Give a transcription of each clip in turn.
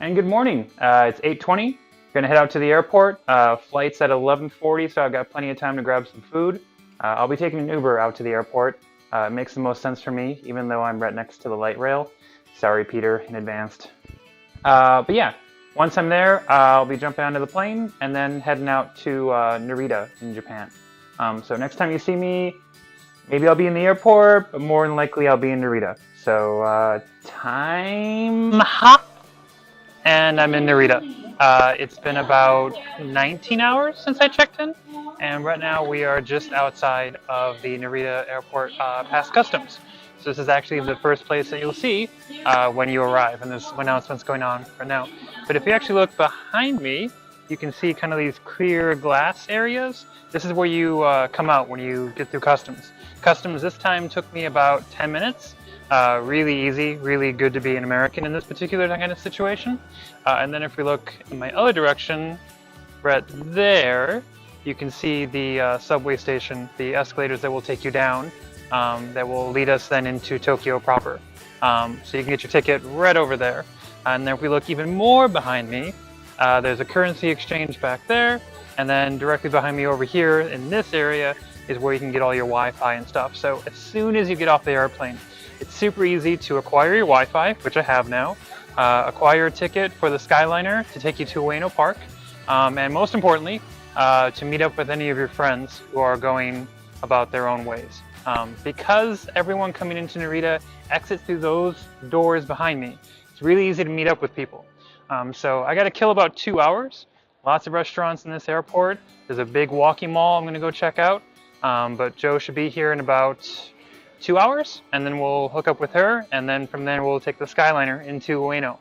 And good morning. It's 8:20. Gonna head out to the airport. Flight's at 11:40, so I've got plenty of time to grab some food. I'll be taking an Uber out to the airport. It makes the most sense for me, even though I'm right next to the light rail. Sorry, Peter, in advance. But yeah, once I'm there, I'll be jumping onto the plane and then heading out to Narita in Japan. So next time you see me, maybe I'll be in the airport, but more than likely I'll be in Narita. So time hop, and I'm in Narita. It's been about 19 hours since I checked in, and right now we are just outside of the Narita airport past customs. So this is actually the first place that you'll see when you arrive, and there's some announcements going on right now. But if you actually look behind me, you can see kind of these clear glass areas. This is where you come out when you get through customs. Customs this time took me about 10 minutes. Really easy, really good to be an American in this particular kind of situation. And then if we look in my other direction, right there, you can see the subway station, the escalators that will take you down, that will lead us then into Tokyo proper. So you can get your ticket right over there. And then if we look even more behind me, there's a currency exchange back there. And then directly behind me over here in this area is where you can get all your Wi-Fi and stuff. So as soon as you get off the airplane, it's super easy to acquire your Wi-Fi, which I have now, acquire a ticket for the Skyliner to take you to Ueno Park, and most importantly, to meet up with any of your friends who are going about their own ways. Because everyone coming into Narita exits through those doors behind me, it's really easy to meet up with people. So I got to kill about 2 hours. Lots of restaurants in this airport. There's a big walking mall I'm going to go check out, but Joe should be here in about 2 hours, and then we'll hook up with her, and then from there we'll take the Skyliner into Ueno.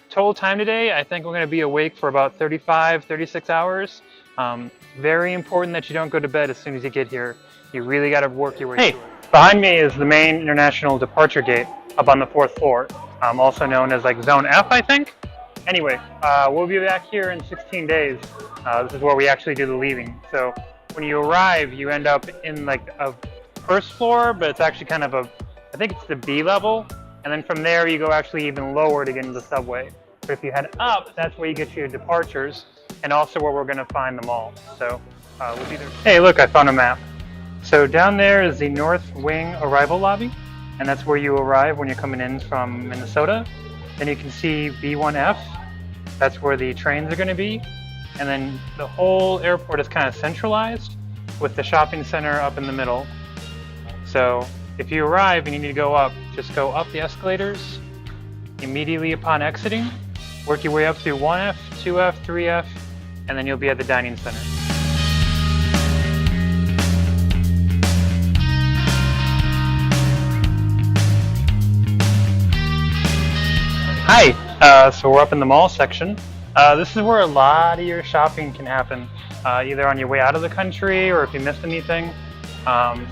Total time today, I think we're going to be awake for about 36 hours. Very important that you don't go to bed as soon as you get here. You really got to work your way through it. Behind me is the main international departure gate up on the 4th floor, also known as like Zone F, I think. Anyway, we'll be back here in 16 days. This is where we actually do the leaving. So when you arrive, you end up in like a first floor, but it's actually kind of I think it's the B level, and then from there you go actually even lower to get into the subway. But if you head up, that's where you get your departures, and also where we're going to find the mall. So we'll be there. Hey, look, I found a map. So down there is the North Wing arrival lobby, and that's where you arrive when you're coming in from Minnesota. Then you can see B1F, that's where the trains are going to be, and then the whole airport is kind of centralized with the shopping center up in the middle. So if you arrive and you need to go up, just go up the escalators immediately upon exiting, work your way up through 1F, 2F, 3F, and then you'll be at the dining center. Hi, so we're up in the mall section. This is where a lot of your shopping can happen, either on your way out of the country or if you missed anything.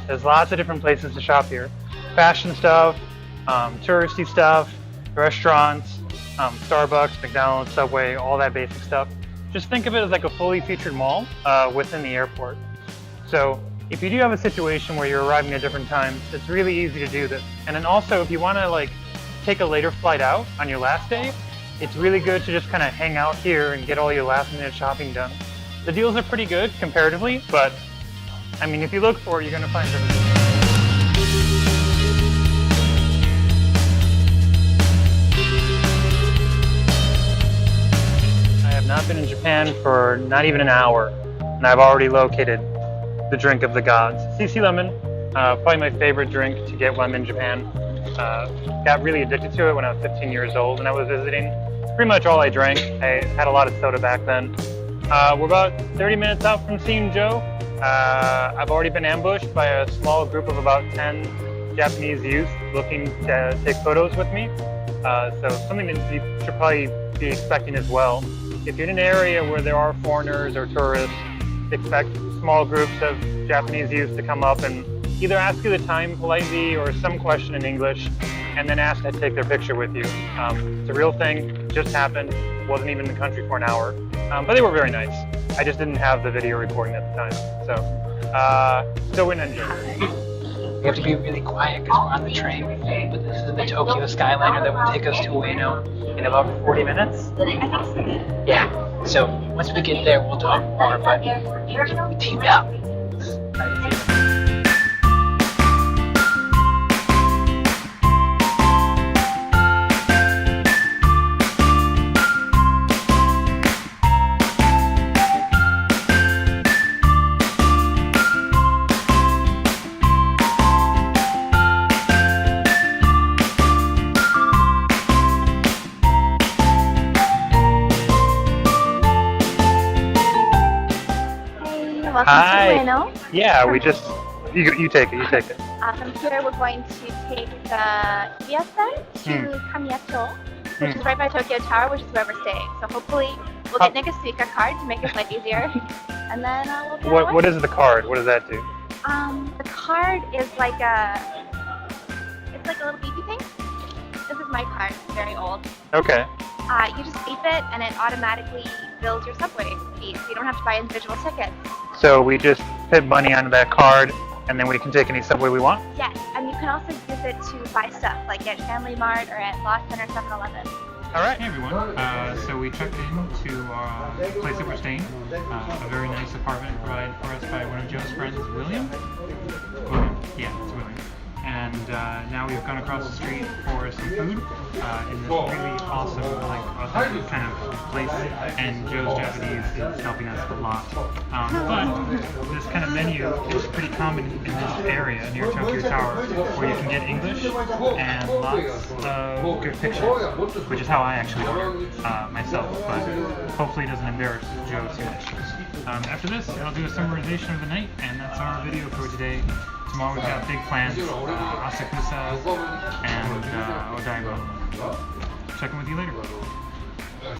There's lots of different places to shop here. Fashion stuff, touristy stuff, restaurants, Starbucks, McDonald's, Subway, all that basic stuff. Just think of it as like a fully featured mall within the airport. So if you do have a situation where you're arriving at different times, it's really easy to do this. And then also if you want to like take a later flight out on your last day, it's really good to just kind of hang out here and get all your last minute shopping done. The deals are pretty good comparatively, but I mean, if you look for it, you're going to find everything. I have not been in Japan for not even an hour, and I've already located the drink of the gods. CC Lemon, probably my favorite drink to get when I'm in Japan. Got really addicted to it when I was 15 years old and I was visiting. It's pretty much all I drank. I had a lot of soda back then. We're about 30 minutes out from seeing Joe. I've already been ambushed by a small group of about 10 Japanese youth looking to take photos with me. So something that you should probably be expecting as well. If you're in an area where there are foreigners or tourists, expect small groups of Japanese youth to come up and either ask you the time politely or some question in English, and then ask to take their picture with you. It's a real thing, just happened, wasn't even in the country for an hour, but they were very nice. I just didn't have the video recording at the time, so still wouldn't enjoy it. We have to be really quiet because we're on the train, but this is the Tokyo Skyliner that will take us to Ueno in about 40 minutes. Yeah, so once we get there, we'll talk more, but we teamed up. Welcome Hi. to Ueno. Yeah, we just, you take it. From here we're going to take the Kiyasen to Kamiyacho, which is right by Tokyo Tower, which is where we're staying. So hopefully we'll get Nick a Suica card to make his life easier. And then we'll get away. What is the card? What does that do? The card is like it's like a little beepy thing. This is my card, it's very old. Okay. You just beep it and it automatically bills your subway fees. You don't have to buy individual tickets. So we just put money onto that card, and then we can take any subway we want? Yes, and you can also use it to buy stuff, like at Family Mart or at Lawson or 7-Eleven. All right. Hey everyone. So we checked into our place that we're staying. A very nice apartment provided for us by one of Joe's friends, William? Yeah, it's William. And now we've gone across the street for some food in this really awesome, authentic kind of place. And Joe's Japanese is helping us a lot. But this kind of menu is pretty common in this area near Tokyo Tower, where you can get English and lots of good pictures, which is how I actually order myself. But hopefully it doesn't embarrass Joe too much. After this, I'll do a summarization of the night, and that's our video for today. Tomorrow we've got big plans, Asakusa and Odaiba. Check in with you later.